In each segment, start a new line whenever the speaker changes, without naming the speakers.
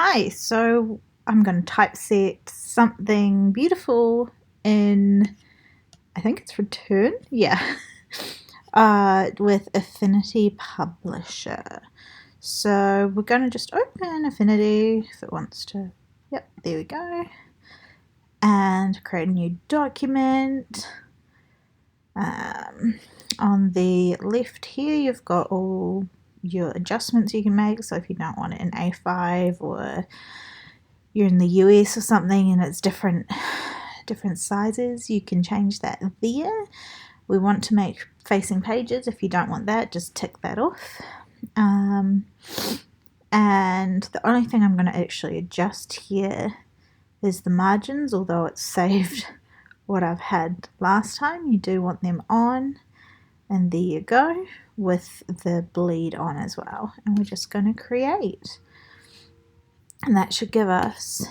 Hi, so I'm going to typeset something beautiful in, I think it's Return, yeah, with Affinity Publisher. So we're going to just open Affinity if it wants to, yep, there we go, and create a new document. On the left here you've got all your adjustments you can make, so if you don't want it in A5 or you're in the US or something and it's different sizes, you can change that there. We want to make facing pages. If you don't want that, just tick that off. And the only thing I'm going to actually adjust here is the margins, although it's saved what I've had last time. You do want them on, and there you go, with the bleed on as well. And we're just going to create, and that should give us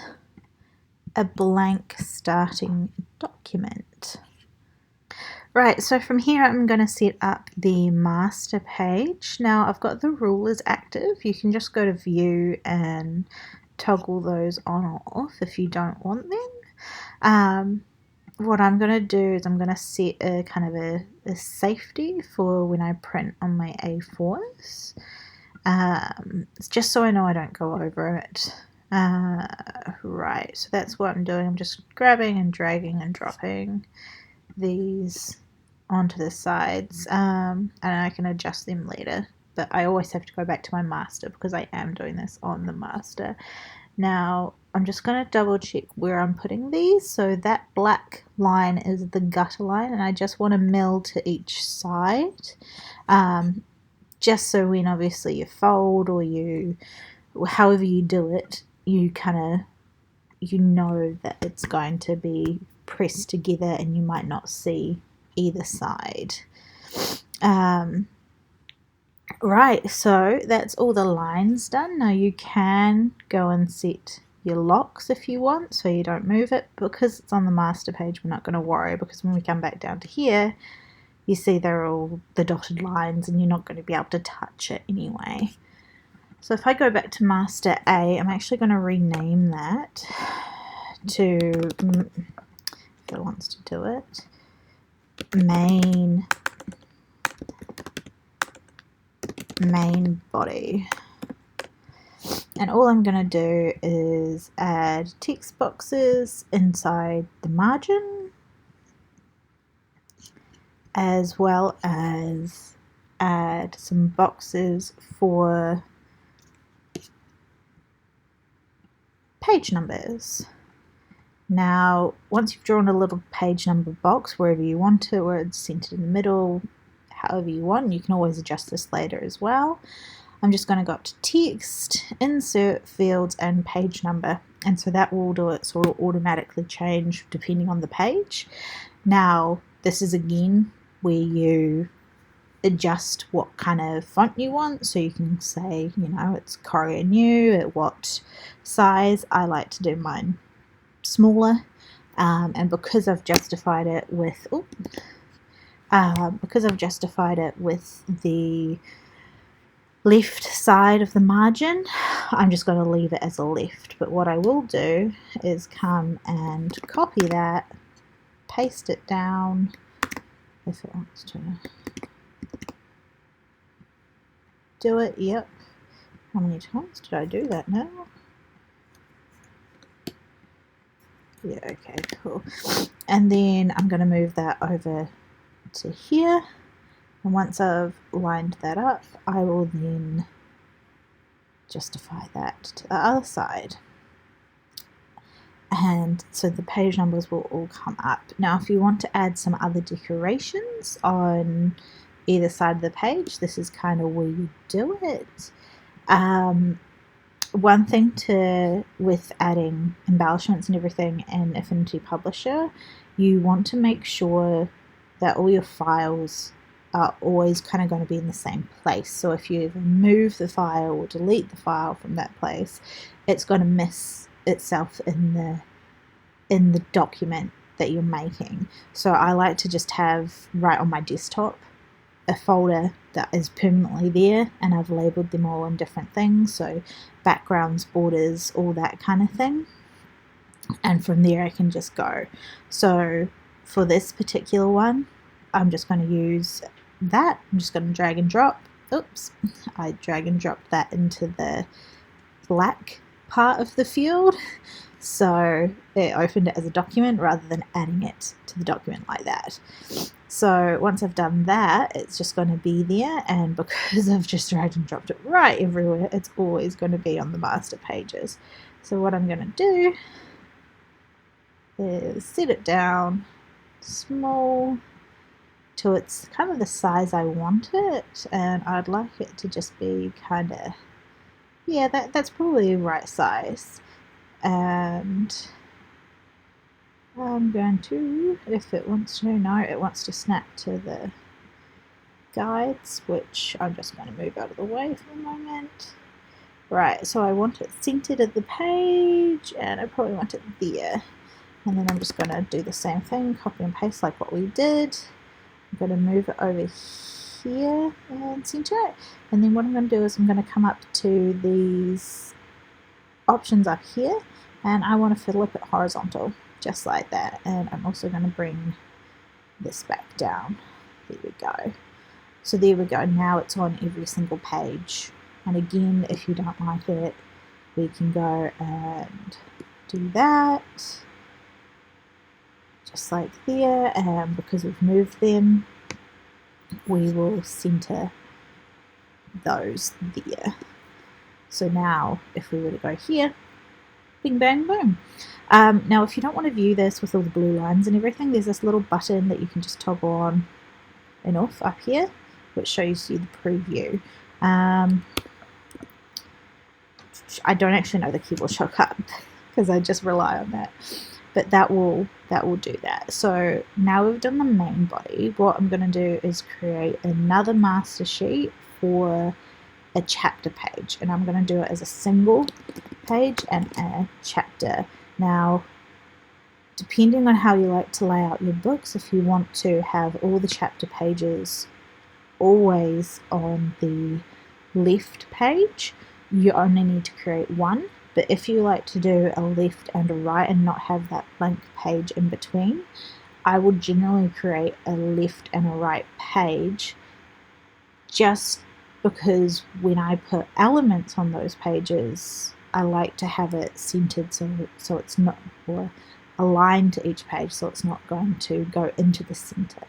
a blank starting document. Right, so from here I'm going to set up the master page. Now I've got the rulers active. You can just go to view and toggle those on or off if you don't want them. What I'm going to do is I'm going to set a kind of a safety for when I print on my A4s. It's just so I know I don't go over it. Right, so that's what I'm doing. I'm just grabbing and dragging and dropping these onto the sides, and I can adjust them later, but I always have to go back to my master because I am doing this on the master. Now I'm just going to double check where I'm putting these. So that black line is the gutter line, and I just want to mill to each side, just so when obviously you fold or you, however you do it, you know that it's going to be pressed together and you might not see either side. Right, so that's all the lines done. Now you can go and set your locks if you want, so you don't move it. Because it's on the master page, we're not going to worry, because when we come back down to here, you see they're all the dotted lines and you're not going to be able to touch it anyway. So if I go back to master A, I'm actually going to rename that to, if it wants to do it, main body. And all I'm going to do is add text boxes inside the margin, as well as add some boxes for page numbers. Now, once you've drawn a little page number box wherever you want it, where it's centered in the middle, however you want, you can always adjust this later as well. I'm just going to go up to text, insert fields, and page number, and so that will do it sort of automatically change depending on the page. Now, this is again where you adjust what kind of font you want, so you can say, you know, it's Courier New at what size. I like to do mine smaller, and because I've justified it with the left side of the margin, I'm just going to leave it as a left. But what I will do is come and copy that, paste it down if it wants to do it. Yep. How many times did I do that now? Yeah, okay, cool. And then I'm going to move that over to here. And once I've lined that up, I will then justify that to the other side. And so the page numbers will all come up. Now, if you want to add some other decorations on either side of the page, this is kind of where you do it. One thing with adding embellishments and everything in Affinity Publisher, you want to make sure that all your files are always kind of going to be in the same place. So if you move the file or delete the file from that place, it's going to miss itself in the document that you're making. So I like to just have right on my desktop a folder that is permanently there, and I've labeled them all in different things, so backgrounds, borders, all that kind of thing. And from there I can just go. So for this particular one, I'm just going to use that. I'm just going to drag and drop. Oops, I drag and drop that into the black part of the field. So it opened it as a document rather than adding it to the document like that. So once I've done that, it's just going to be there, and because I've just dragged and dropped it right everywhere, it's always going to be on the master pages. So what I'm going to do is set it down small till it's kind of the size I want it, and I'd like it to just be kind of, yeah, that's probably the right size. And I'm going to, if it wants to, no, it wants to snap to the guides, which I'm just going to move out of the way for a moment. Right, so I want it centered at the page, and I probably want it there. And then I'm just going to do the same thing, copy and paste like what we did. I'm going to move it over here and center it. And then what I'm going to do is I'm going to come up to these options up here, and I want to flip it horizontal, just like that. And I'm also going to bring this back down. There we go. So there we go. Now it's on every single page. And again, if you don't like it, we can go and do that. Just like there, and because we've moved them, we will center those there. So now if we were to go here, bing bang boom. Now if you don't want to view this with all the blue lines and everything, there's this little button that you can just toggle on and off up here, which shows you the preview. I don't actually know the keyboard shortcut because I just rely on that, but that will do that. So now we've done the main body. What I'm going to do is create another master sheet for a chapter page, and I'm going to do it as a single page and a chapter. Now, depending on how you like to lay out your books, if you want to have all the chapter pages always on the left page, you only need to create one. But if you like to do a left and a right and not have that blank page in between, I would generally create a left and a right page, just because when I put elements on those pages, I like to have it centered so it's not, or aligned to each page, so it's not going to go into the center.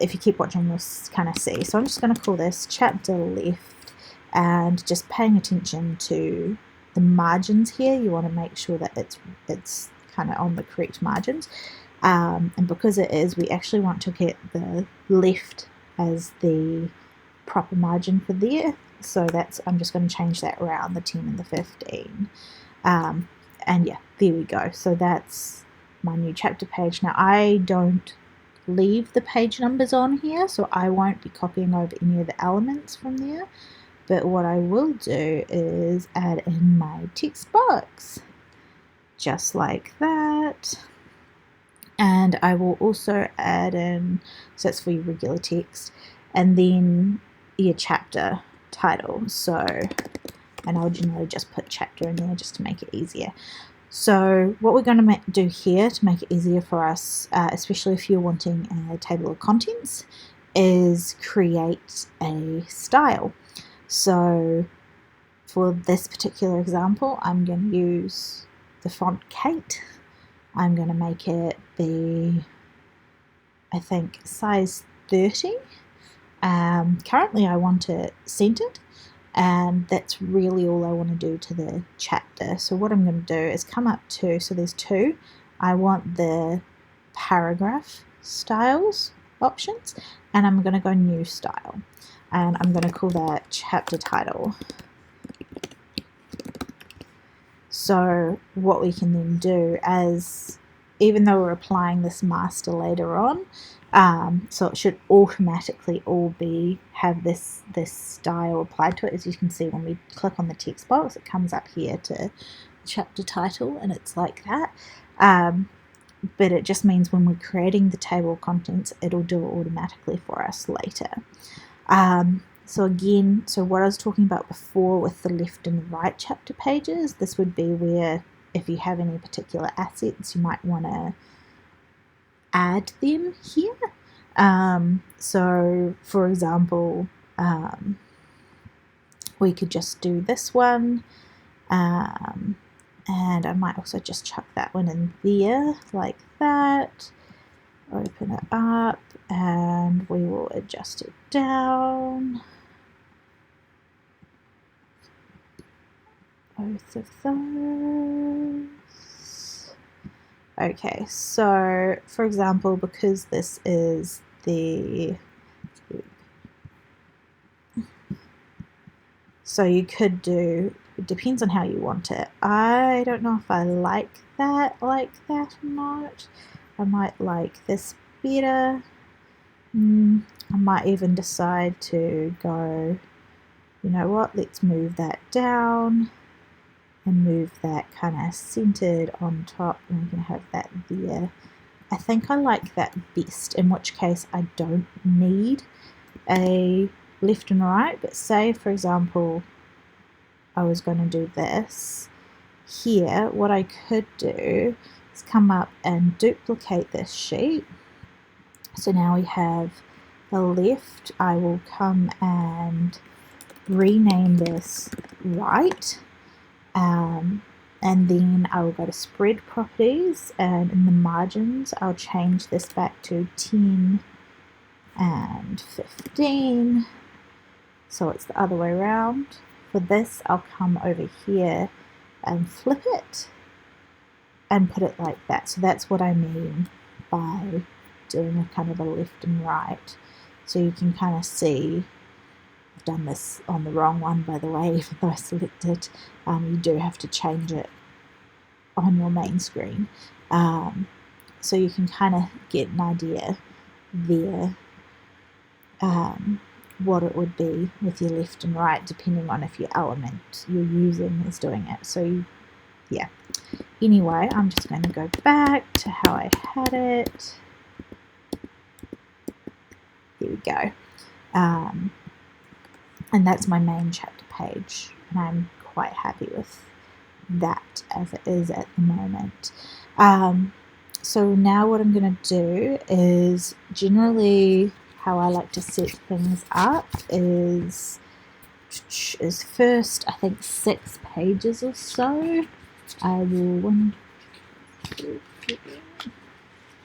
If you keep watching, you'll kind of see. So I'm just going to call this chapter left, and just paying attention to the margins here. You want to make sure that it's kind of on the correct margins, and because it is, we actually want to get the left as the proper margin for there. So that's, I'm just going to change that around the 10 and the 15, and yeah, there we go. So that's my new chapter page. Now I don't leave the page numbers on here, so I won't be copying over any of the elements from there. But what I will do is add in my text box, just like that. And I will also add in, so that's for your regular text, and then your chapter title. So, and I'll generally just put chapter in there just to make it easier. So what we're going to do here to make it easier for us, especially if you're wanting a table of contents, is create a style. So for this particular example, I'm going to use the font Kate. I'm going to make it be, I think, size 30. Currently I want it centered, and that's really all I want to do to the chapter. So what I'm going to do is come up to, so there's two, I want the paragraph styles options, and I'm going to go new style, and I'm going to call that chapter title. So what we can then do, as even though we're applying this master later on, so it should automatically all have this style applied to it. As you can see, when we click on the text box, it comes up here to chapter title, and it's like that. but it just means when we're creating the table of contents, it'll do it automatically for us later. So again, so what I was talking about before with the left and right chapter pages, this would be where if you have any particular assets, you might want to add them here. So for example, we could just do this one, and I might also just chuck that one in there like that. Open it up and we will adjust it down. Both of those. Okay, so for example, because this is so you could do, it depends on how you want it. I don't know if I like that or not. I might like this better. I might even decide to go, you know what, let's move that down and move that kind of centered on top, and we can have that there. I think I like that best, in which case I don't need a left and right, but say for example I was going to do this here, what I could do is come up and duplicate this sheet. So now we have the left. I will come and rename this right, and then I will go to spread properties, and in the margins I'll change this back to 10 and 15, so it's the other way around. For this I'll come over here and flip it and put it like that. So that's what I mean by doing a kind of a left and right. So you can kind of see, I've done this on the wrong one by the way, even though I selected, you do have to change it on your main screen. So you can kind of get an idea there what it would be with your left and right, depending on if your element you're using is doing it. So yeah, anyway, I'm just going to go back to how I had it. There we go. And that's my main chapter page, and I'm quite happy with that as it is at the moment. So now what I'm going to do is, generally how I like to set things up is first, I think 6 pages or so.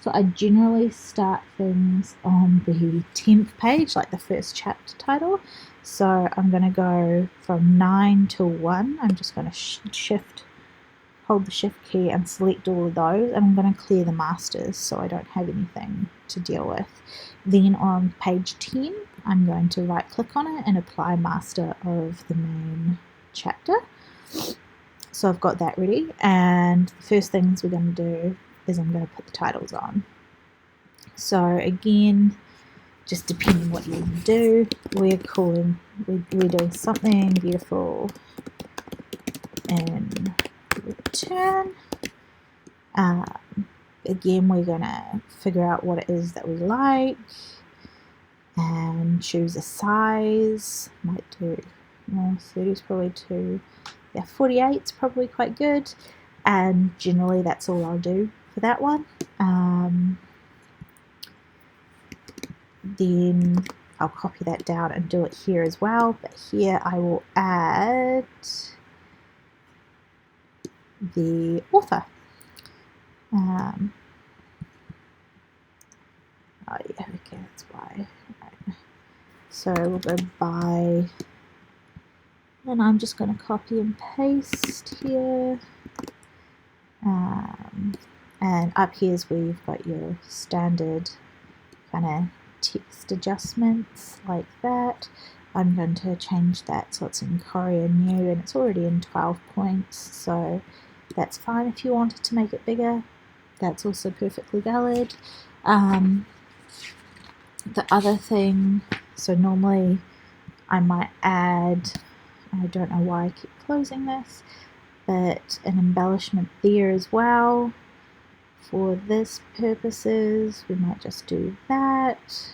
So I generally start things on the 10th page, like the first chapter title. So I'm going to go from 9 to 1. I'm just going to hold the shift key and select all of those, and I'm going to clear the masters so I don't have anything to deal with. Then on page 10, I'm going to right click on it and apply master of the main chapter. So I've got that ready, and the first things we're going to do is I'm going to put the titles on. So again, just depending what you want to do, we're doing something beautiful in return. Again, we're going to figure out what it is that we like and choose a size. Might do 30 is probably too, yeah, 48 is probably quite good, and generally that's all I'll do for that one. Then I'll copy that down and do it here as well, but here I will add the author. Oh yeah, okay, that's why. Right. So we'll go by, and I'm just going to copy and paste here. And up here is where you've got your standard kind of text adjustments like that. I'm going to change that so it's in Korean New, and it's already in 12 points, so that's fine. If you wanted to make it bigger, that's also perfectly valid. The other thing, so normally I might add, I don't know why I keep closing this, but an embellishment there as well for this purposes, we might just do that.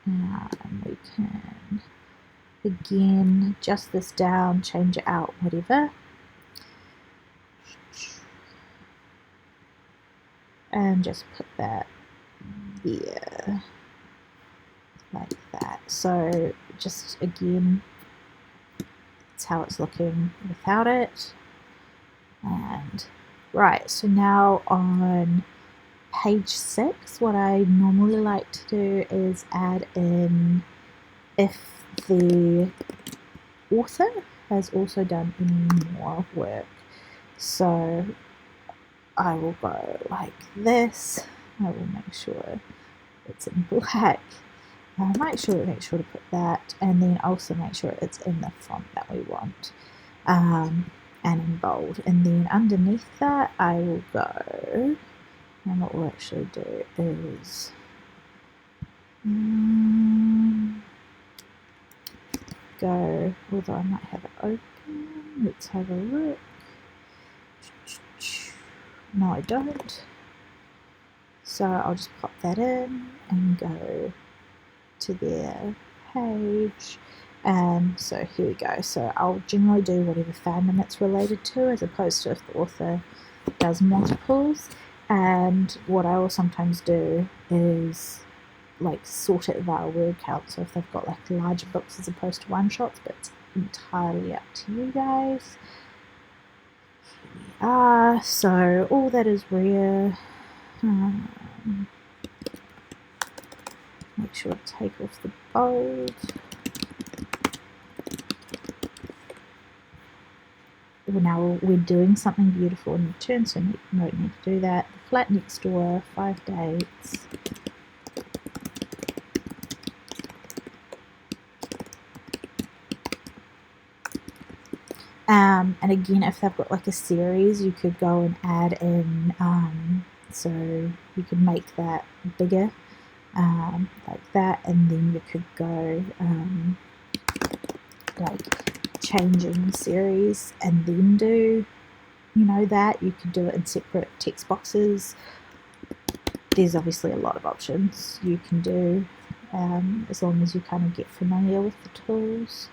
And we can, again, adjust this down, change it out, whatever. And just put that there, like that. So just, again, that's how it's looking without it. And right, so now on page 6, what I normally like to do is add in if the author has also done any more work. So I will go like this. I will make sure it's in black. Make sure to put that, and then also make sure it's in the font that we want, and in bold. And then underneath that, I will go, and what we'll actually do is go, although I might have it open, let's have a look. No, I don't. So I'll just pop that in and go to their page. And so here we go. So I'll generally do whatever fandom it's related to, as opposed to if the author does multiples. And what I will sometimes do is like sort it via word count. So if they've got like larger books as opposed to one shots, but it's entirely up to you guys. Here we are. So all that is rare. Make sure to take off the bold. Well, now we're doing something beautiful in return, so we don't need to do that. The flat next door, 5 dates. And again, if they've got like a series, you could go and add in, so you could make that bigger, like that, and then you could go like changing series and then do, you know, that. You could do it in separate text boxes. There's obviously a lot of options you can do, as long as you kind of get familiar with the tools.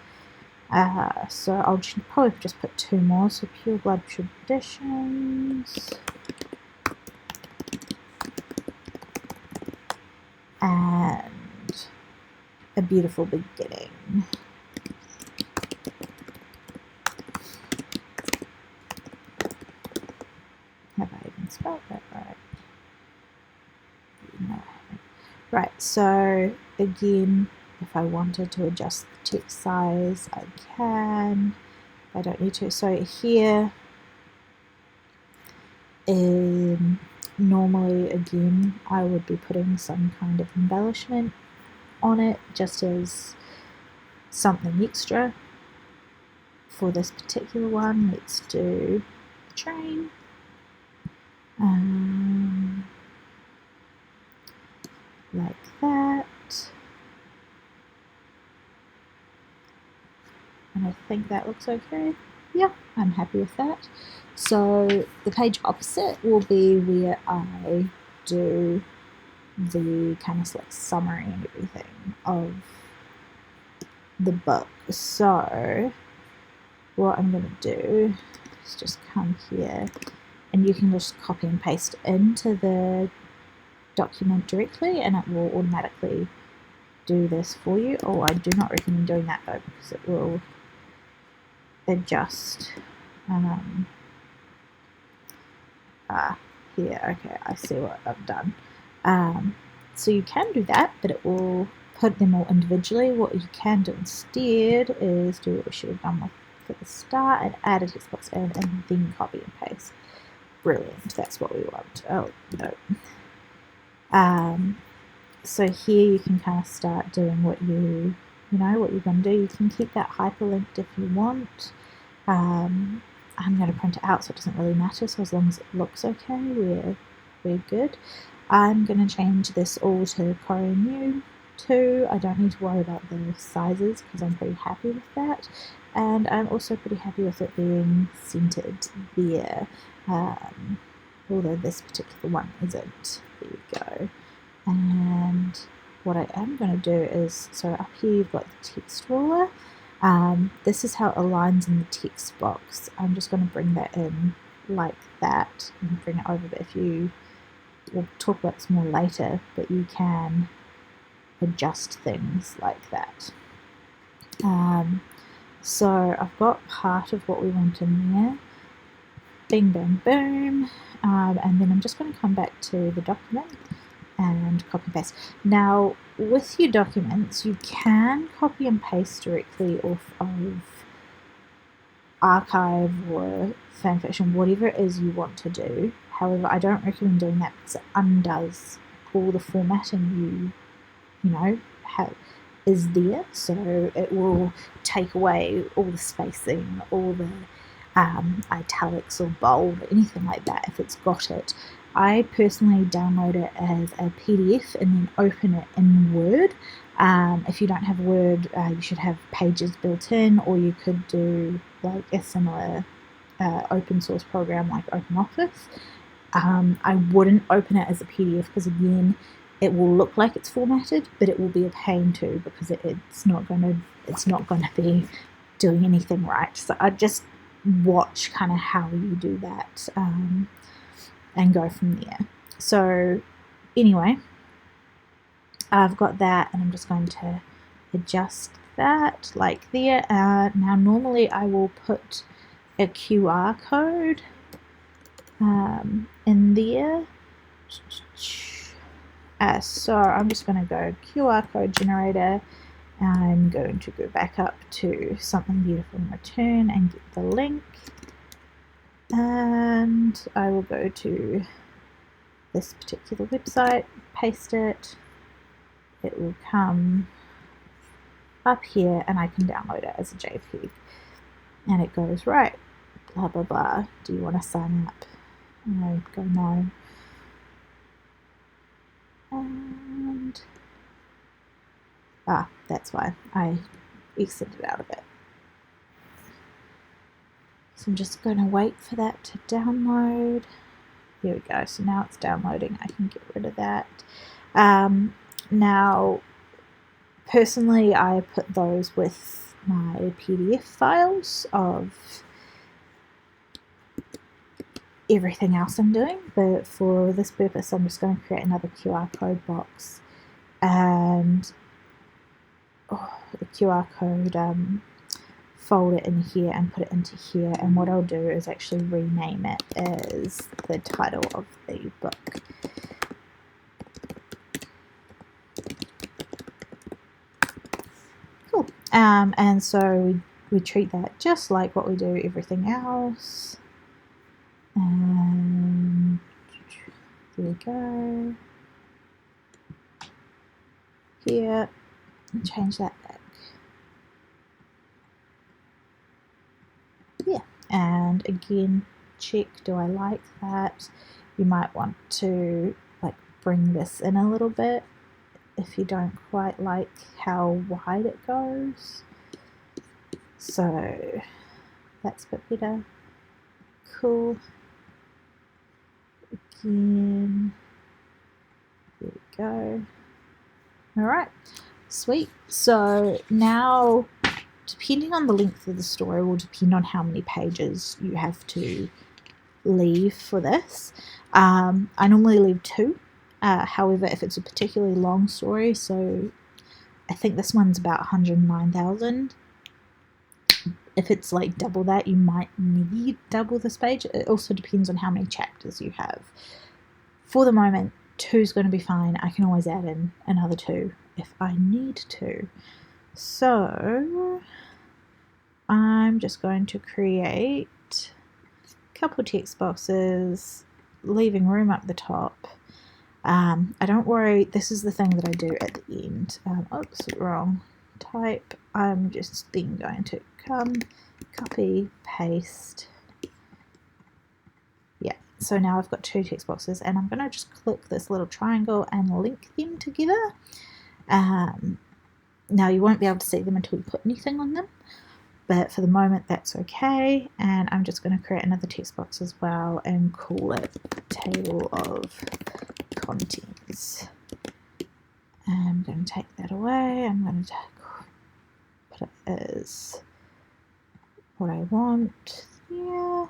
So I'll probably just put 2 more, so Pure Blood Traditions, and A Beautiful Beginning. Have I even spelled that right? No, I haven't. Right, so again, if I wanted to adjust the text size, I can. I don't need to. So here, normally, again, I would be putting some kind of embellishment on it, just as something extra. For this particular one, let's do the train. Like that. And I think that looks okay. Yeah, I'm happy with that. So the page opposite will be where I do the kind of like summary and everything of the book. So what I'm going to do is just come here, and you can just copy and paste into the document directly, and it will automatically do this for you. Oh, I do not recommend doing that though, because it will adjust. Here, okay, I see what I've done. So you can do that, but it will put them all individually. What you can do instead is do what we should have done at the start and add a text box in, and then copy and paste. Brilliant, that's what we want. Oh no. So here you can kind of start doing what you know what you're going to do. You can keep that hyperlinked if you want. I'm going to print it out, so it doesn't really matter. So as long as it looks okay, we're good. I'm going to change this all to Korean New. 2. I don't need to worry about the sizes because I'm pretty happy with that, and I'm also pretty happy with it being centered there, although this particular one isn't. There you go. And what I am going to do is, so up here you've got the text ruler. This is how it aligns in the text box. I'm just going to bring that in like that and bring it over, but if you, we'll talk about this more later, but you can adjust things like that. So I've got part of what we want in there. Bing, bang, boom. And then I'm just going to come back to the document and copy and paste. Now, with your documents, you can copy and paste directly off of Archive or Fanfiction, whatever it is you want to do. However, I don't recommend doing that because it undoes all the formatting you know, have is there. So it will take away all the spacing, all the italics or bold or anything like that if it's got it. I personally download it as a PDF and then open it in Word. If you don't have Word, you should have Pages built in, or you could do like a similar open source program like OpenOffice. I wouldn't open it as a PDF because, again, it will look like it's formatted, but it will be a pain too because it's not going to be doing anything right. So I just watch kind of how you do that and go from there. So anyway, I've got that, and I'm just going to adjust that like there. Now normally I will put a QR code in there. So I'm just going to go QR code generator. I'm going to go back up to something beautiful and return and get the link. And I will go to this particular website, paste it. It will come up here and I can download it as a JPEG. And it goes, right, blah, blah, blah. Do you want to sign up? And I go no. And that's why I exited out of it. So I'm just going to wait for that to download. Here we go. So now it's downloading. I can get rid of that. Now, personally, I put those with my PDF files of everything else I'm doing, but for this purpose, I'm just going to create another QR code box and the QR code fold it in here and put it into here, and what I'll do is actually rename it as the title of the book. Cool. And so we treat that just like what we do everything else. And there we go. Here, and change that back. Yeah, and again, check, do I like that? You might want to like bring this in a little bit if you don't quite like how wide it goes. So that's a bit better. Cool. Again, there we go. All right, sweet. So now, depending on the length of the story will depend on how many pages you have to leave for this. I normally leave 2. However, if it's a particularly long story, so I think this one's about 109,000. If it's like double that, you might need double this page. It also depends on how many chapters you have. For the moment, 2 is going to be fine. I can always add in another 2 if I need to. So I'm just going to create a couple text boxes, leaving room up the top. I don't worry, this is the thing that I do at the end. Oops, wrong type. I'm just then going to copy, paste. Yeah, so now I've got 2 text boxes, and I'm going to just click this little triangle and link them together. Now you won't be able to see them until you put anything on them, but for the moment that's okay. And I'm just going to create another text box as well and call it table of contents. I'm going to take that away. I'm going to put it as what I want here.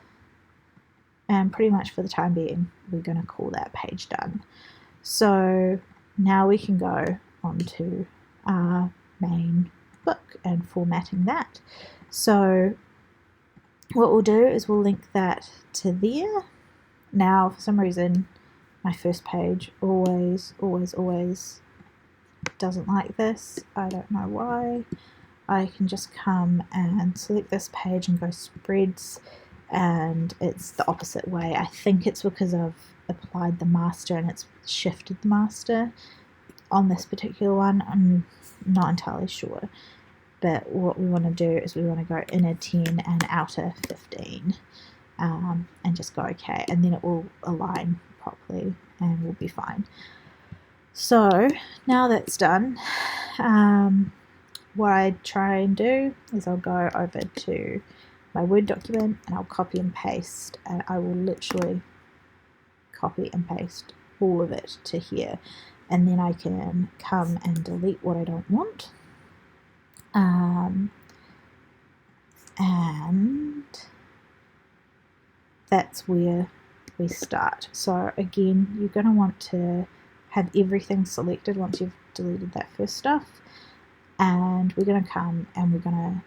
And pretty much for the time being, we're going to call that page done. So now we can go on to our main book and formatting that. So what we'll do is we'll link that to there. Now, for some reason, my first page always doesn't like this. I don't know why. I can just come and select this page and go spreads, and it's the opposite way. I think it's because I've applied the master and it's shifted the master on this particular one. I'm not entirely sure, but what we want to do is we want to go inner 10 and outer 15, and just go okay, and then it will align properly and we'll be fine. So now that's done, what I try and do is I'll go over to my Word document and I'll copy and paste, and I will literally copy and paste all of it to here, and then I can come and delete what I don't want. And that's where we start. So again, you're going to want to have everything selected once you've deleted that first stuff, and we're going to come and we're going to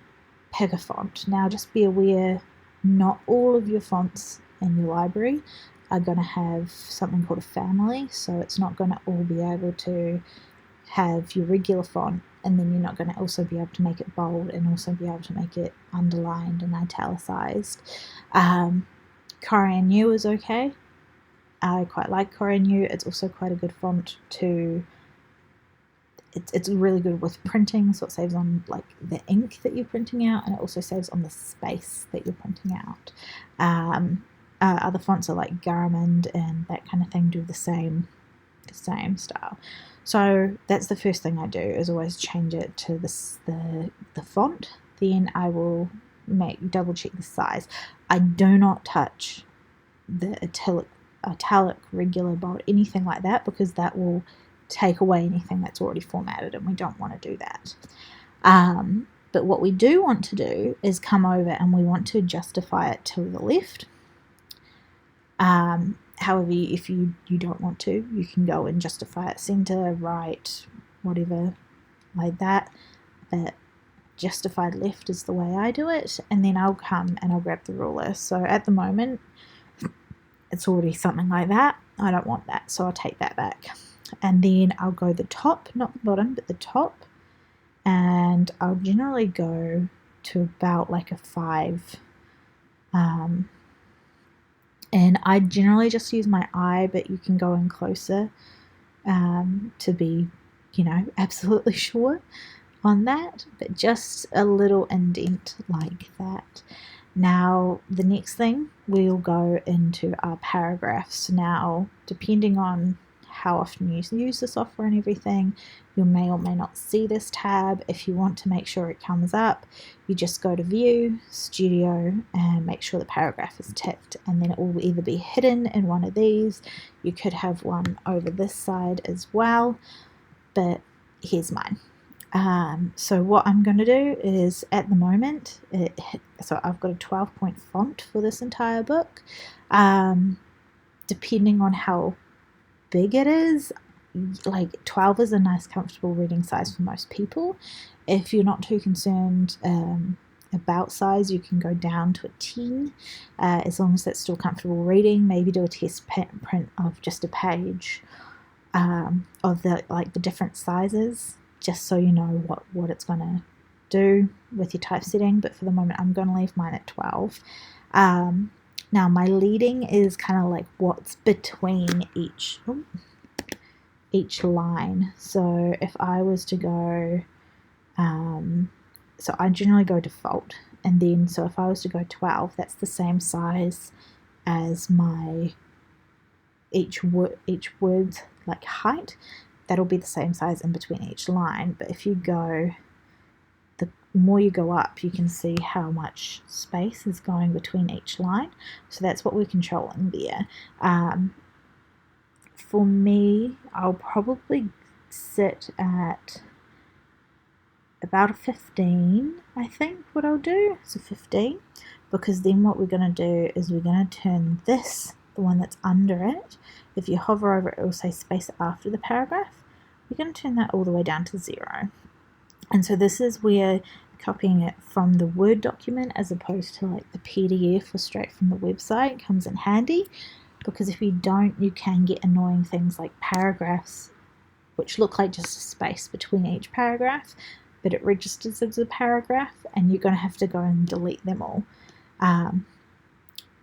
pick a font. Now just be aware, not all of your fonts in your library are going to have something called a family, so it's not going to all be able to have your regular font, and then you're not going to also be able to make it bold and also be able to make it underlined and italicized. Korean New is okay. I quite like Korean New. It's also quite a good font to, it's really good with printing, so it saves on like the ink that you're printing out, and it also saves on the space that you're printing out. Other fonts are like Garamond and that kind of thing do the same style. So that's the first thing I do, is always change it to the font. Then I will double check the size. I do not touch the italic, regular, bold, anything like that, because that will take away anything that's already formatted, and we don't want to do that. But what we do want to do is come over and we want to justify it to the left. However, if you don't want to, you can go and justify it center, right, whatever, like that. But justified left is the way I do it, and then I'll come and I'll grab the ruler. So at the moment, it's already something like that. I don't want that, so I'll take that back. And then I'll go the top, not the bottom, but the top, and I'll generally go to about like a 5. And I generally just use my eye, but you can go in closer to be, absolutely sure on that, but just a little indent like that. Now, the next thing, we'll go into our paragraphs. Now, depending on how often you use the software and everything, you may or may not see this tab. If you want to make sure it comes up, you just go to View, Studio, and make sure the paragraph is ticked, and then it will either be hidden in one of these. You could have one over this side as well, but here's mine. So what I'm going to do is, at the moment, so I've got a 12-point font for this entire book. Depending on how big it is, like 12 is a nice comfortable reading size for most people. If you're not too concerned about size, you can go down to a 10, as long as that's still comfortable reading. Maybe do a test print of just a page of the different sizes, just so you know what it's going to do with your typesetting. But for the moment, I'm going to leave mine at 12. Now my leading is kind of like what's between each line. So if I was to go, so I generally go default, and then so if I was to go 12, that's the same size as my each word's like height. that'll be the same size in between each line, but if you go, the more you go up, you can see how much space is going between each line. So that's what we're controlling there. For me, I'll probably sit at about a 15, I think, what I'll do. So 15, because then what we're going to do is we're going to turn this, the one that's under it, if you hover over it, it will say space after the paragraph. We're going to turn that all the way down to 0. And so this is where copying it from the Word document as opposed to like the PDF or straight from the website comes in handy, because if you don't, you can get annoying things like paragraphs which look like just a space between each paragraph, but it registers as a paragraph and you're going to have to go and delete them all.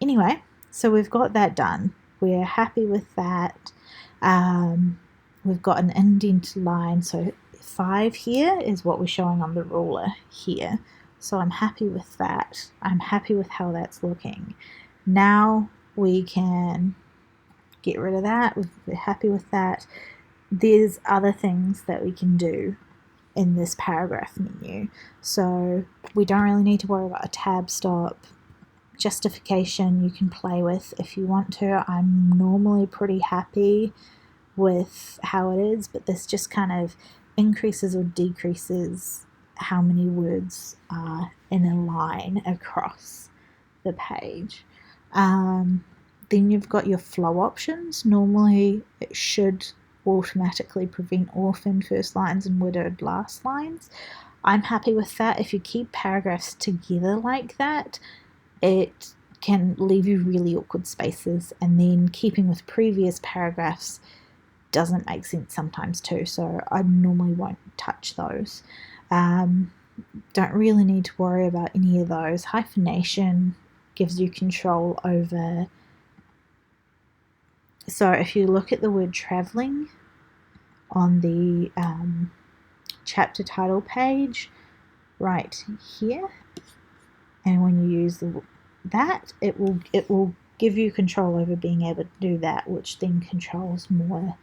Anyway, so we've got that done. We're happy with that. We've got an indented line, so 5 here is what we're showing on the ruler here. So I'm happy with that. I'm happy with how that's looking. Now we can get rid of that. We're happy with that. There's other things that we can do in this paragraph menu. So we don't really need to worry about a tab stop. Justification you can play with if you want to. I'm normally pretty happy with how it is, but this just kind of increases or decreases how many words are in a line across the page. Then you've got your flow options. Normally it should automatically prevent orphaned first lines and widowed last lines. I'm happy with that. If you keep paragraphs together like that, it can leave you really awkward spaces, and then keeping with previous paragraphs doesn't make sense sometimes too, so I normally won't touch those. Don't really need to worry about any of those. Hyphenation gives you control over, so if you look at the word travelling on the chapter title page right here, and when you use that, it will give you control over being able to do that, which then controls more.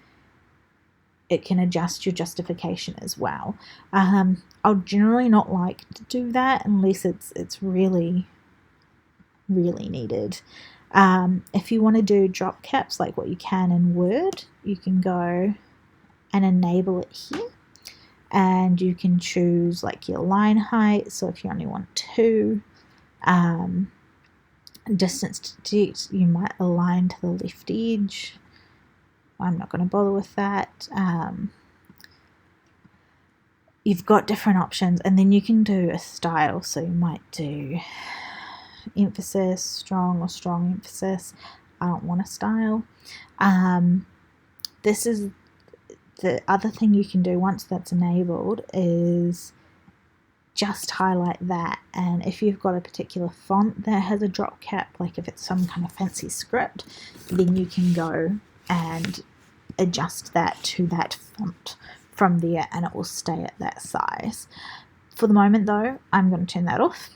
It can adjust your justification as well. I'll generally not like to do that unless it's really, really needed. If you want to do drop caps like what you can in Word, you can go and enable it here, and you can choose like your line height. So if you only want 2, distance to text, you might align to the left edge. I'm not going to bother with that. You've got different options, and then you can do a style. So you might do emphasis, strong, or strong emphasis. I don't want a style. This is the other thing you can do once that's enabled, is just highlight that, and if you've got a particular font that has a drop cap, like if it's some kind of fancy script, then you can go and adjust that to that font from there, and it will stay at that size. For the moment though, I'm going to turn that off.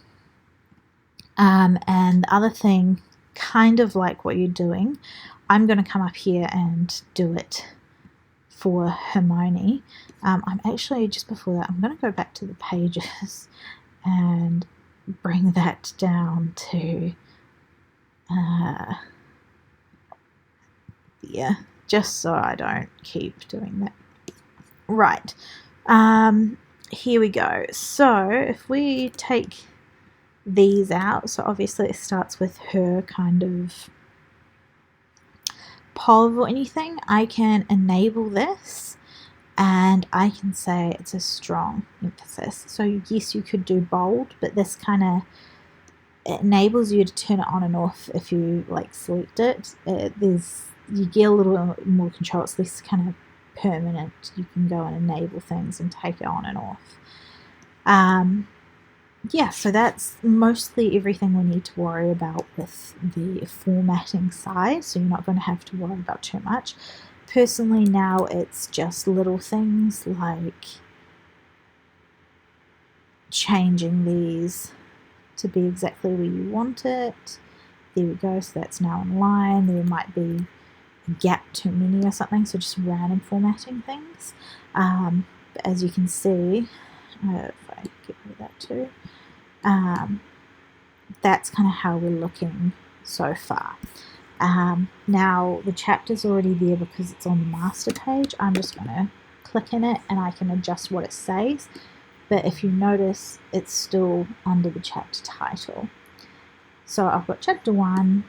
And the other thing, kind of like what you're doing, I'm going to come up here and do it for Hermione. I'm actually, just before that, I'm going to go back to the pages and bring that down to yeah, just so I don't keep doing that. Right, here we go. So if we take these out, so obviously it starts with her kind of POV or anything, I can enable this and I can say it's a strong emphasis. So yes, you could do bold, but this kind of enables you to turn it on and off if you like select it. You get a little more control. It's less kind of permanent. You can go and enable things and take it on and off. Yeah, so that's mostly everything we need to worry about with the formatting side, so you're not going to have to worry about too much. Personally, now it's just little things like changing these to be exactly where you want it. There we go, so that's now online. There might be gap too many or something, so just random formatting things. But as you can see, if I get rid of that too, that's kind of how we're looking so far. Now the chapter's already there because it's on the master page. I'm just going to click in it and I can adjust what it says, but if you notice, it's still under the chapter title. So I've got chapter 1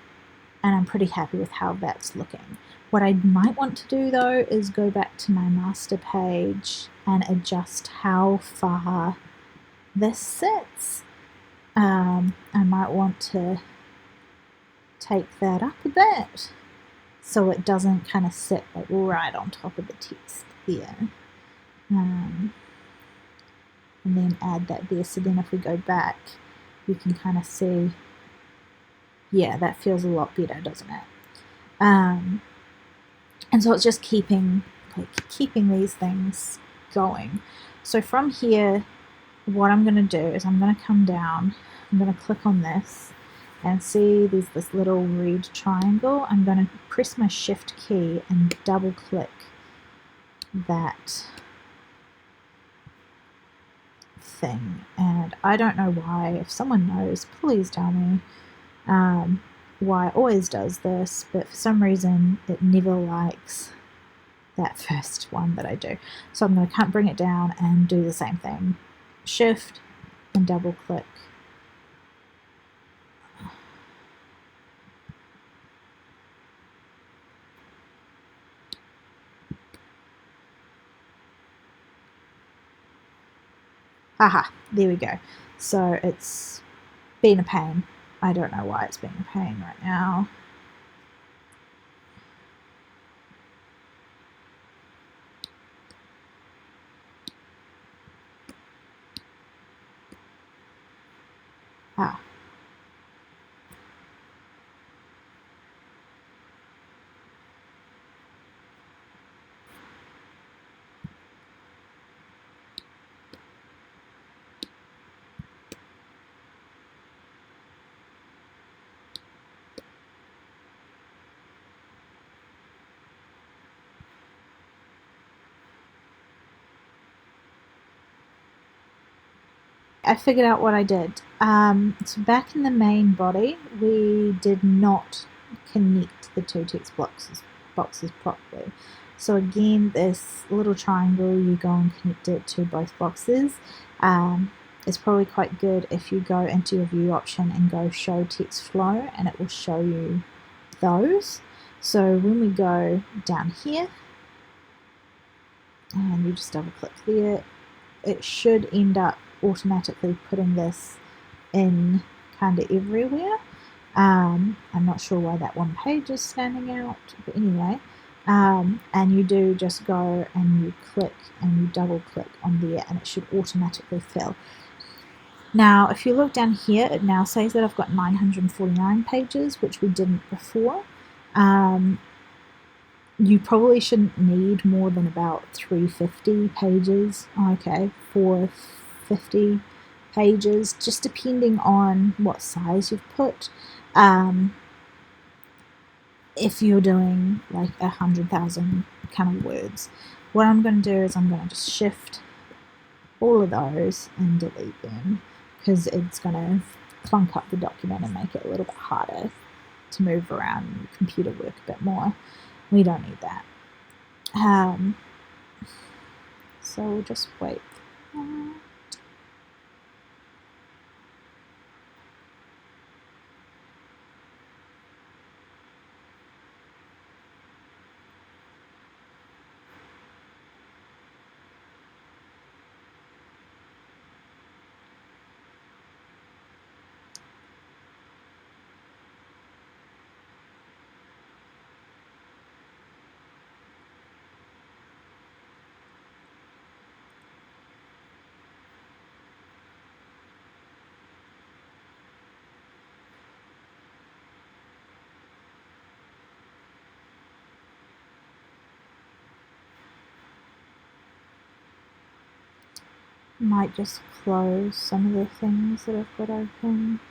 and I'm pretty happy with how that's looking. What I might want to do though is go back to my master page and adjust how far this sits. I might want to take that up a bit so it doesn't kind of sit like right on top of the text there. And then add that there, so then if we go back you can kind of see, yeah, that feels a lot better, doesn't it? And so it's just keeping these things going. So from here, what I'm going to do is I'm going to come down, I'm going to click on this and see there's this little red triangle. I'm going to press my shift key and double click that thing, and I don't know why. If someone knows, please tell me why it always does this, but for some reason it never likes that first one that I do. So I'm going to bring it down and do the same thing. Shift and double click. Haha, there we go. So it's been a pain. I don't know why it's being a pain right now. I figured out what I did. So back in the main body, we did not connect the two text boxes properly. So again, this little triangle, you go and connect it to both boxes. It's probably quite good if you go into your view option and go show text flow, and it will show you those. So when we go down here, and you just double click there, it should end up automatically putting this in kind of everywhere. I'm not sure why that one page is standing out, but anyway, and you do just go and you click and you double click on there and it should automatically fill. Now if you look down here, it now says that I've got 949 pages, which we didn't before. You probably shouldn't need more than about 350 pages. Okay, 450 pages, just depending on what size you've put. If you're doing like 100,000 kind of words, what I'm going to do is I'm going to just shift all of those and delete them, because it's going to clunk up the document and make it a little bit harder to move around and computer work a bit more. We don't need that. So we'll just wait for that. Might just close some of the things that I've got open.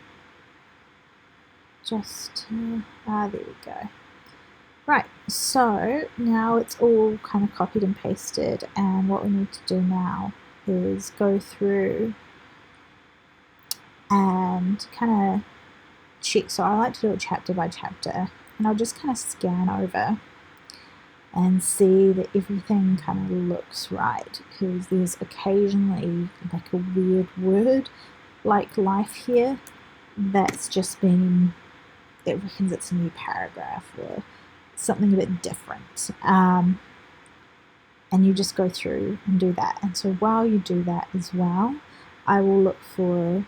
Just to, there we go. Right, so now it's all kind of copied and pasted, and what we need to do now is go through and kind of check. So I like to do it chapter by chapter, and I'll just kind of scan over and see that everything kind of looks right, because there's occasionally like a weird word like life here that's just been, it reckons it's a new paragraph or something a bit different. And you just go through and do that. And so while you do that as well, I will look for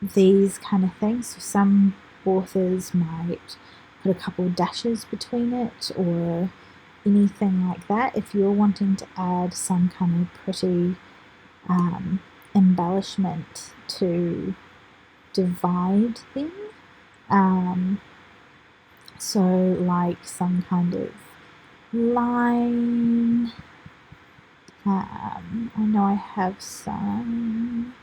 these kind of things. So some authors might put a couple dashes between it or anything like that. If you're wanting to add some kind of pretty embellishment to divide them, so like some kind of line. I know I have some.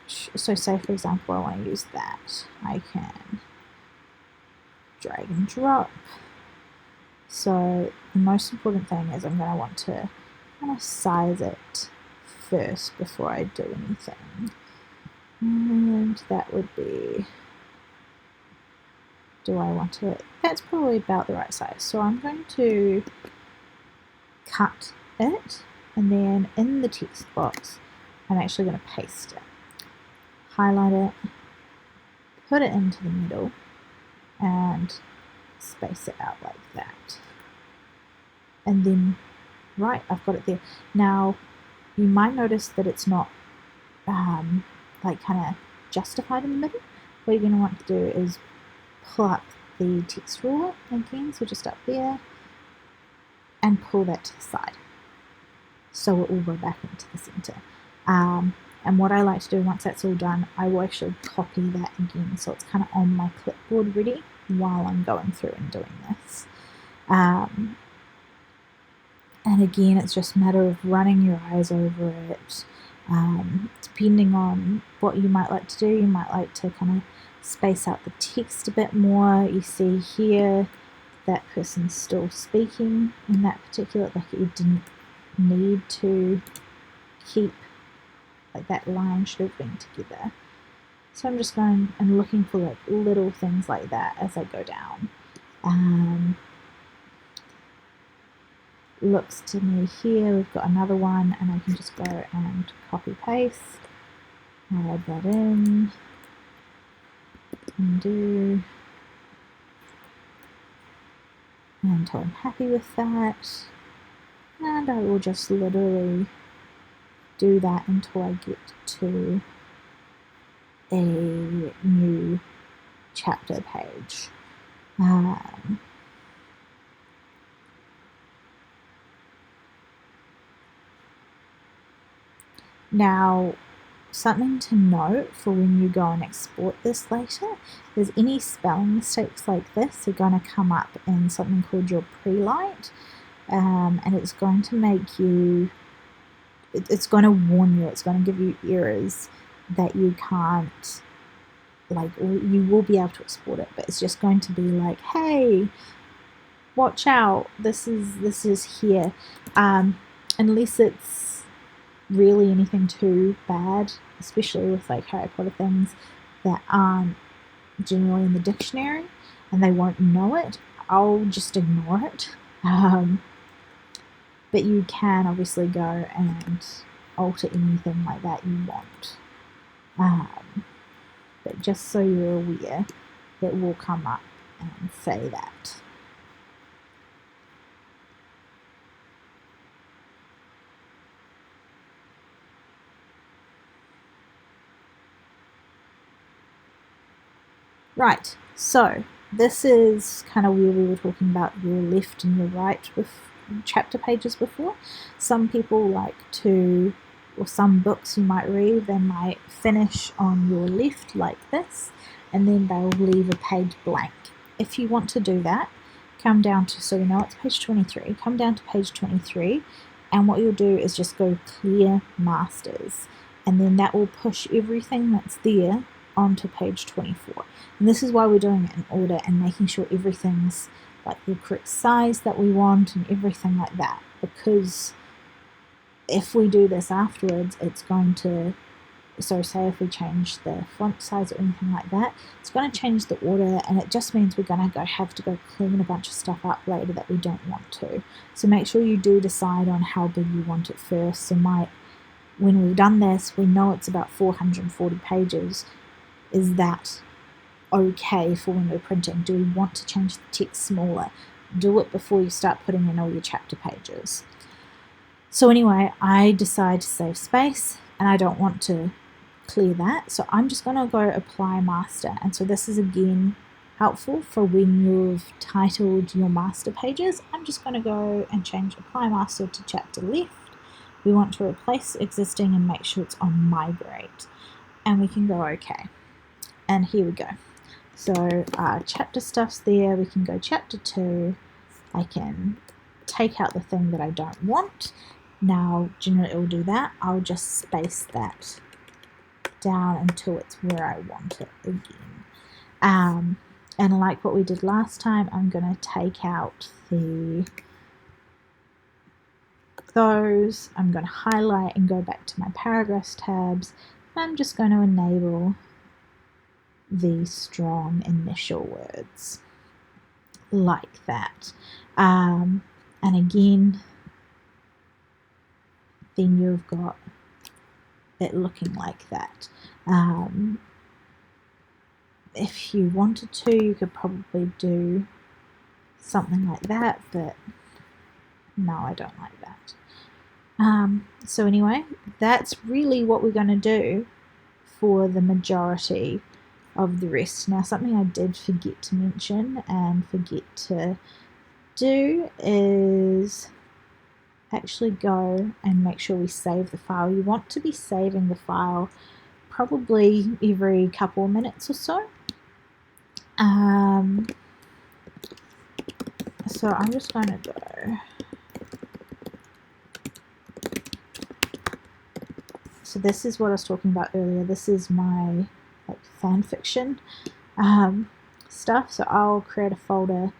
So say for example I want to use that, I can drag and drop. So the most important thing is I'm going to want to kind of size it first before I do anything. And that would be, do I want it? That's probably about the right size. So I'm going to cut it, and then in the text box I'm actually going to paste it. Highlight it, put it into the middle, and space it out like that. And then, right, I've got it there. Now, you might notice that it's not like kind of justified in the middle. What you're going to want to do is pull up the text ruler again, so just up there, and pull that to the side. So it will go back into the center. And what I like to do once that's all done, I will actually copy that again, so it's kind of on my clipboard ready while I'm going through and doing this. And again, it's just a matter of running your eyes over it. Depending on what you might like to do, you might like to kind of space out the text a bit more. You see here that person's still speaking in that particular, like you didn't need to keep, like that line should have been together. So I'm just going and looking for like little things like that as I go down. Looks to me here, we've got another one, and I can just go and copy paste, add that in, undo, until I'm happy with that, and I will just literally do that until I get to a new chapter page. Now, something to note for when you go and export this later is any spelling mistakes like this are going to come up in something called your pre-light, and it's going to make you, it's going to warn you, it's going to give you errors that you can't, like, you will be able to export it, but it's just going to be like, hey, watch out, this is here, unless it's really anything too bad, especially with like Harry Potter things that aren't generally in the dictionary and they won't know it, I'll just ignore it. But you can obviously go and alter anything like that you want. But just so you're aware, it will come up and say that. Right, so this is kind of where we were talking about your left and your right with chapter pages before. Some people like to, or some books you might read, they might finish on your left like this, and then they'll leave a page blank. If you want to do that, come down to, so you know it's page 23, come down to page 23, and what you'll do is just go clear masters, and then that will push everything that's there onto page 24. And this is why we're doing it in order and making sure everything's like the correct size that we want and everything like that, because if we do this afterwards, it's going to, so say if we change the font size or anything like that, it's going to change the order, and it just means we're going to have to go clean a bunch of stuff up later that we don't want to. So make sure you do decide on how big you want it first. So when we've done this, we know it's about 440 pages. Is that okay for when we're printing? Do we want to change the text smaller? Do it before you start putting in all your chapter pages. So anyway, I decide to save space and I don't want to clear that, so I'm just going to go apply master. And so this is again helpful for when you've titled your master pages. I'm just going to go and change apply master to chapter left. We want to replace existing and make sure it's on migrate, and we can go OK. And here we go. So chapter stuff's there. We can go chapter 2. I can take out the thing that I don't want. Now generally it will do that. I'll just space that down until it's where I want it again. And like what we did last time, I'm going to take out those. I'm going to highlight and go back to my paragraphs tabs. I'm just going to enable the strong initial words like that. And again, then you've got it looking like that. If you wanted to, you could probably do something like that, but no, I don't like that. So anyway, that's really what we're going to do for the majority of the rest. Now, something I did forget to mention and forget to do is actually go and make sure we save the file. You want to be saving the file probably every couple of minutes or so. So I'm just going to go. So this is what I was talking about earlier. This is my fanfiction stuff. So I'll create a folder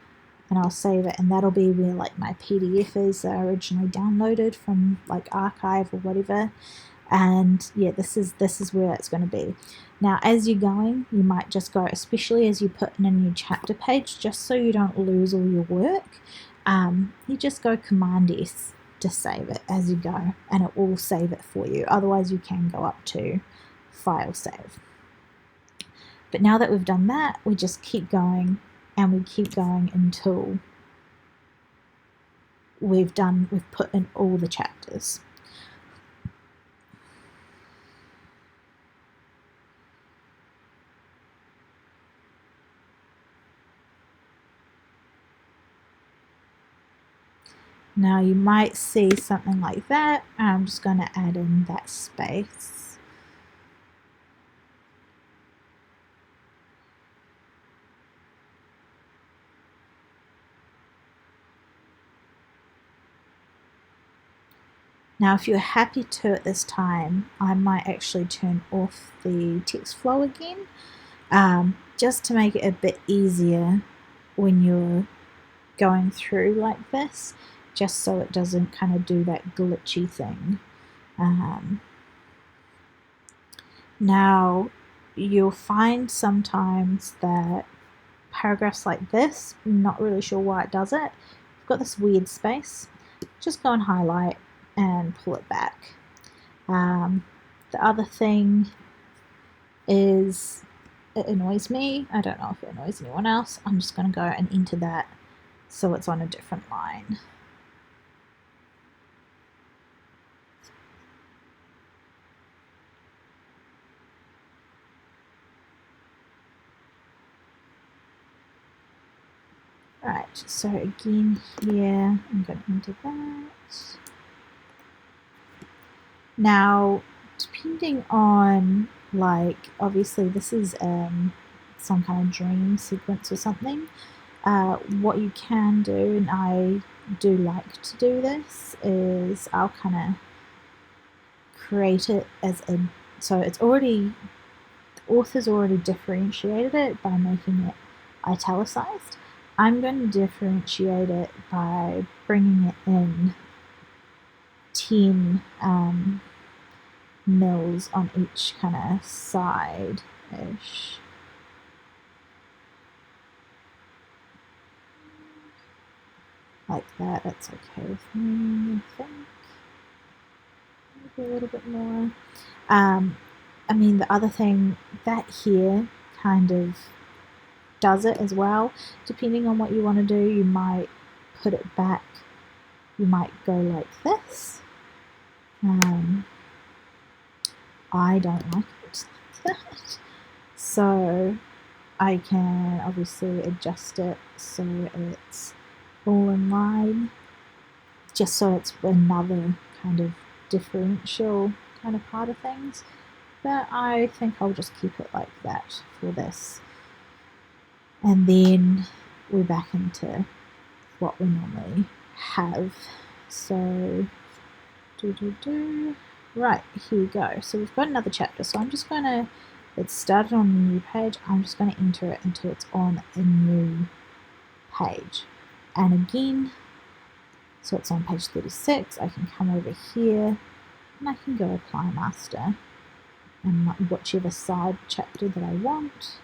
and I'll save it, and that'll be where my PDF is that I originally downloaded from archive or whatever. And yeah, this is where it's going to be. Now as you're going, you might just go, especially as you put in a new chapter page, just so you don't lose all your work, you just go Command S to save it as you go, and it will save it for you. Otherwise you can go up to File Save. But now that we've done that, we just keep going, and we keep going until we've put in all the chapters. Now you might see something like that. I'm just going to add in that space. Now if you're happy to at this time, I might actually turn off the text flow again, just to make it a bit easier when you're going through like this, just so it doesn't kind of do that glitchy thing. Now you'll find sometimes that paragraphs like this, I'm not really sure why it does it. You've got this weird space. Just go and highlight and pull it back. The other thing is, it annoys me. I don't know if it annoys anyone else. I'm just going to go and enter that so it's on a different line. Right, so again here, I'm going to enter that. Now, depending on, obviously this is some kind of dream sequence or something, what you can do, and I do like to do this, is I'll kind of create it as so it's already, the author's already differentiated it by making it italicized. I'm going to differentiate it by bringing it in 10 mils on each kind of side-ish. Like that, that's okay with me, I think. Maybe a little bit more. I mean, the other thing, that here kind of does it as well. Depending on what you want to do, you might put it back. You might go like this. I don't like it like that. So I can obviously adjust it so it's all in line, just so it's another kind of differential kind of part of things. But I think I'll just keep it like that for this. And then we're back into what we normally have. So, right, here we go. So we've got another chapter. So I'm just going to, it's started on a new page. I'm just going to enter it until it's on a new page. And again, so it's on page 36. I can come over here and I can go apply master and whichever side chapter that I want.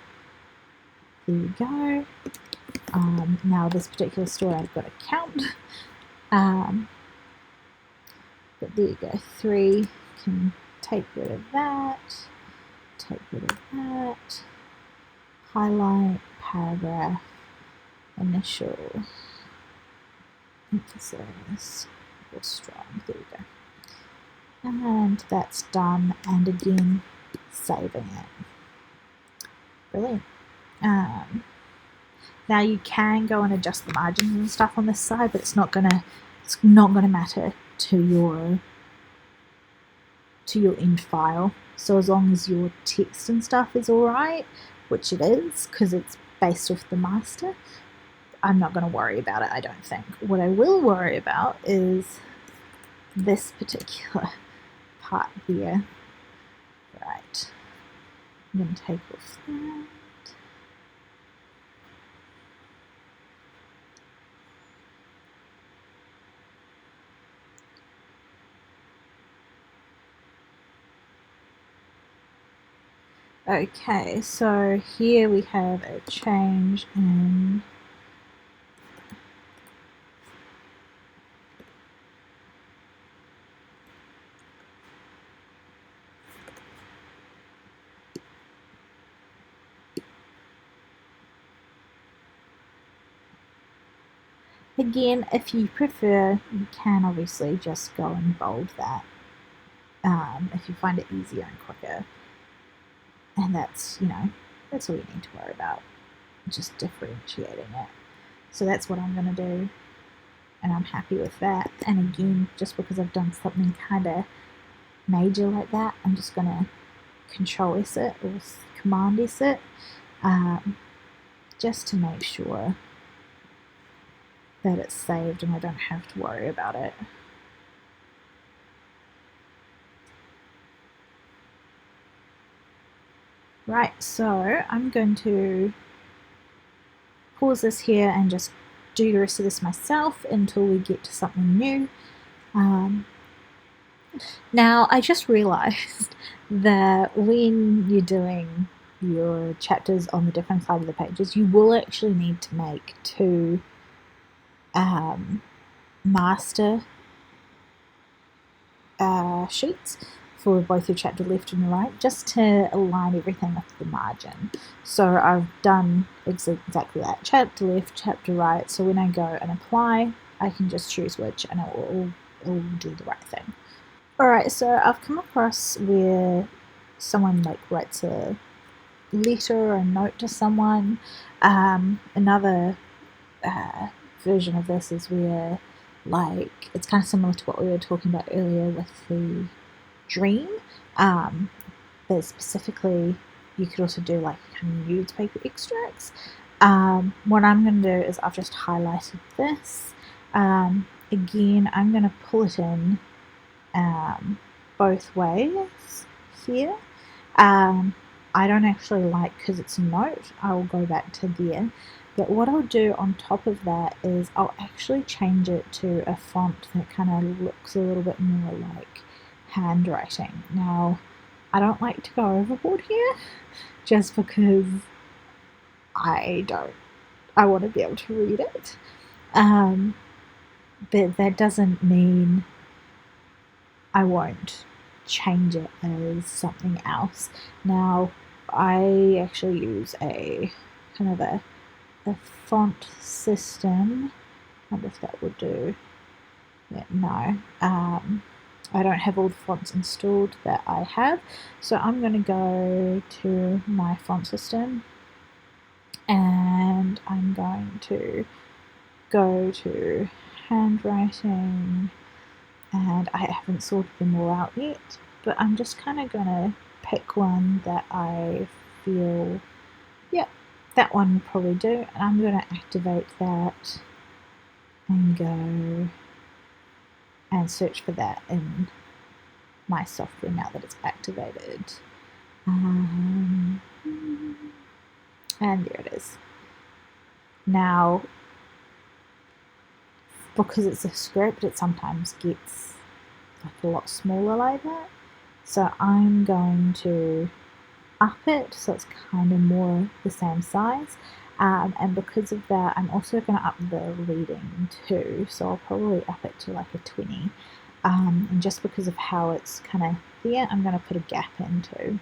There you go. Now this particular story I've got to count. But there you go. 3 can take rid of that. Take rid of that. Highlight, paragraph, initial, emphasis, or strong. There we go. And that's done. And again, saving it. Brilliant. Now you can go and adjust the margins and stuff on this side, but it's not gonna matter to your end file. So as long as your text and stuff is alright, which it is, because it's based off the master, I'm not going to worry about it, I don't think. What I will worry about is this particular part here. Right. I'm going to take off that. Okay, so here we have a change in again, if you prefer, you can obviously just go and bold that if you find it easier and quicker. And that's, that's all you need to worry about, just differentiating it. So that's what I'm going to do, and I'm happy with that. And again, just because I've done something kind of major like that, I'm just going to Control S it or Command S it, just to make sure that it's saved and I don't have to worry about it. Right, so I'm going to pause this here and just do the rest of this myself until we get to something new. Now, I just realized that when you're doing your chapters on the different side of the pages, you will actually need to make 2 master sheets for both your chapter left and right, just to align everything with the margin. So I've done exactly that, chapter left, chapter right, so when I go and apply, I can just choose which and it will do the right thing. Alright, so I've come across where someone writes a letter or a note to someone. Another version of this is where it's kind of similar to what we were talking about earlier with the dream, but specifically you could also do kind of newspaper extracts. What I'm going to do is I've just highlighted this. Again, I'm going to pull it in both ways here. I don't actually like, because it's a note, I will go back to there. But what I'll do on top of that is I'll actually change it to a font that kind of looks a little bit more like handwriting. Now, I don't like to go overboard here just because I want to be able to read it. But that doesn't mean I won't change it as something else. Now, I actually use a kind of a font system. I wonder if that would do. Yeah, no. I don't have all the fonts installed that I have, so I'm going to go to my font system and I'm going to go to handwriting, and I haven't sorted them all out yet, but I'm just kind of going to pick one that I feel, yeah, that one will probably do, and I'm going to activate that and go and search for that in my software now that it's activated. And there it is. Now, because it's a script, it sometimes gets like a lot smaller like that. So I'm going to up it so it's kind of more the same size. And because of that, I'm also going to up the reading too. So I'll probably up it to like a 20. And just because of how it's kind of there, I'm going to put a gap in too.